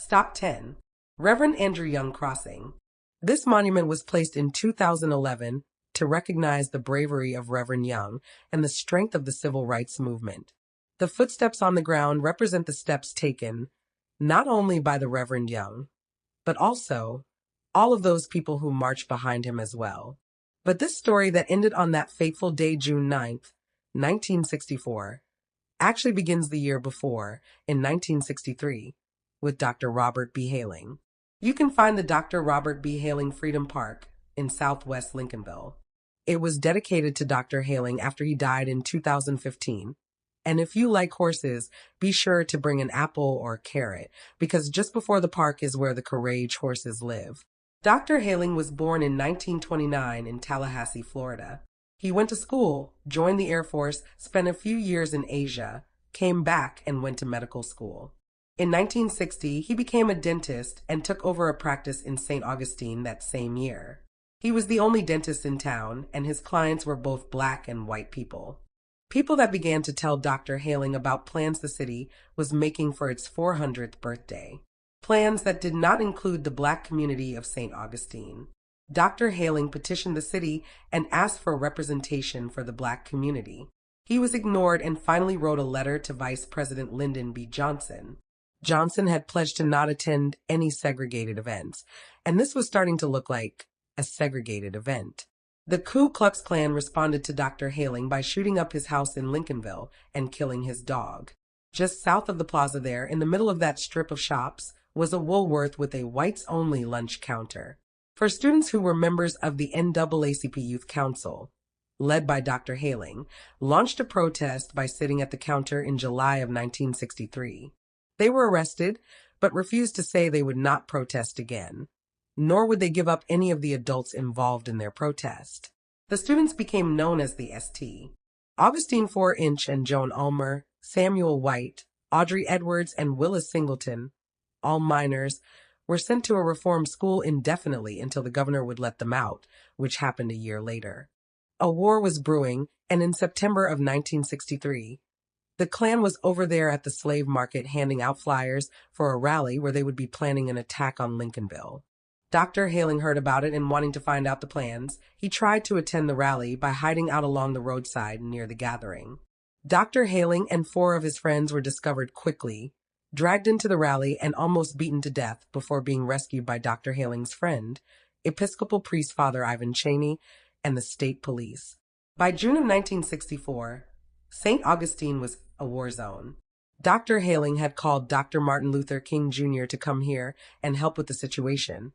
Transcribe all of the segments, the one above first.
Stop 10. Reverend Andrew Young Crossing. This monument was placed in 2011 to recognize the bravery of Reverend Young and the strength of the civil rights movement. The footsteps on the ground represent the steps taken not only by the Reverend Young, but also all of those people who marched behind him as well. But this story that ended on that fateful day, June 9th, 1964, actually begins the year before, in 1963, with Dr. Robert B. Hailing. You can find the Dr. Robert B. Hailing Freedom Park in southwest Lincolnville. It was dedicated to Dr. Hailing after he died in 2015. And if you like horses, be sure to bring an apple or a carrot, because just before the park is where the Courage horses live. Dr. Hailing was born in 1929 in Tallahassee, Florida. He went to school, joined the Air Force, spent a few years in Asia, came back, and went to medical school. In 1960, he became a dentist and took over a practice in St. Augustine that same year. He was the only dentist in town, and his clients were both black and white people. People that began to tell Dr. Hailing about plans the city was making for its 400th birthday. Plans that did not include the black community of St. Augustine. Dr. Hailing petitioned the city and asked for representation for the black community. He was ignored and finally wrote a letter to Vice President Lyndon B. Johnson. Johnson had pledged to not attend any segregated events, and this was starting to look like a segregated event. The Ku Klux Klan responded to Dr. Hailing by shooting up his house in Lincolnville and killing his dog. Just south of the plaza there, in the middle of that strip of shops, was a Woolworth with a whites-only lunch counter. For students who were members of the NAACP Youth Council, led by Dr. Hailing, launched a protest by sitting at the counter in July of 1963. They were arrested, but refused to say they would not protest again, nor would they give up any of the adults involved in their protest. The students became known as the ST. Augustine 4-inch and Joan Ulmer, Samuel White, Audrey Edwards, and Willis Singleton, all minors, were sent to a reform school indefinitely until the governor would let them out, which happened a year later. A war was brewing, and in September of 1963, the Klan was over there at the slave market handing out flyers for a rally where they would be planning an attack on Lincolnville. Dr. Hailing heard about it and wanting to find out the plans, he tried to attend the rally by hiding out along the roadside near the gathering. Dr. Hailing and 4 of his friends were discovered quickly, dragged into the rally, and almost beaten to death before being rescued by Dr. Hailing's friend, Episcopal priest Father Ivan Cheney, and the state police. By June of 1964, St. Augustine was a war zone. Dr. Hailing had called Dr. Martin Luther King Jr. to come here and help with the situation.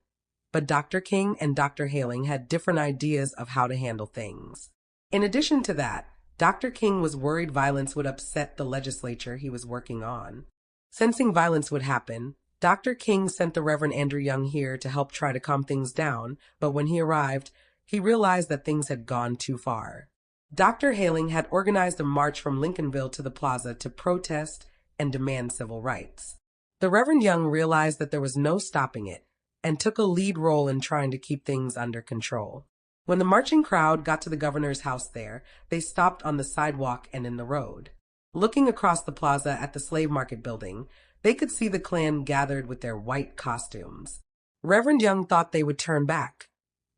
But Dr. King and Dr. Hailing had different ideas of how to handle things. In addition to that, Dr. King was worried violence would upset the legislature he was working on. Sensing violence would happen, Dr. King sent the Reverend Andrew Young here to help try to calm things down, but when he arrived, he realized that things had gone too far. Dr. Hailing had organized a march from Lincolnville to the plaza to protest and demand civil rights. The Reverend Young realized that there was no stopping it, and took a lead role in trying to keep things under control. When the marching crowd got to the governor's house there, they stopped on the sidewalk and in the road. Looking across the plaza at the slave market building, they could see the Klan gathered with their white costumes. Reverend Young thought they would turn back,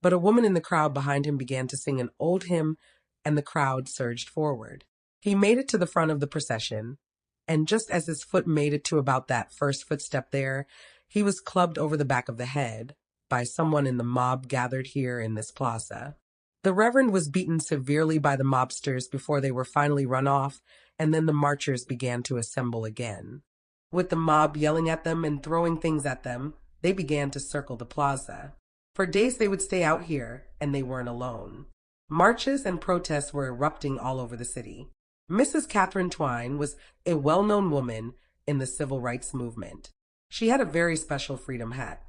but a woman in the crowd behind him began to sing an old hymn, and the crowd surged forward. He made it to the front of the procession, and just as his foot made it to about that first footstep there, he was clubbed over the back of the head by someone in the mob gathered here in this plaza. The Reverend was beaten severely by the mobsters before they were finally run off, and then the marchers began to assemble again. With the mob yelling at them and throwing things at them, they began to circle the plaza. For days they would stay out here, and they weren't alone. Marches and protests were erupting all over the city. Mrs. Catherine Twine was a well-known woman in the civil rights movement. She had a very special freedom hat.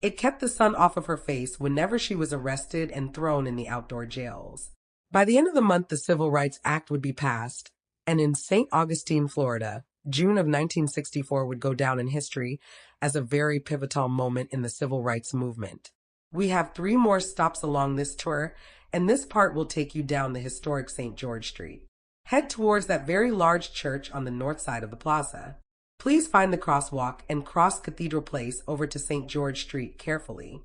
It kept the sun off of her face whenever she was arrested and thrown in the outdoor jails. By the end of the month, the Civil Rights Act would be passed, and in St. Augustine, Florida, June of 1964 would go down in history as a very pivotal moment in the civil rights movement. We have 3 more stops along this tour, and this part will take you down the historic St. George Street. Head towards that very large church on the north side of the plaza. Please find the crosswalk and cross Cathedral Place over to St. George Street carefully.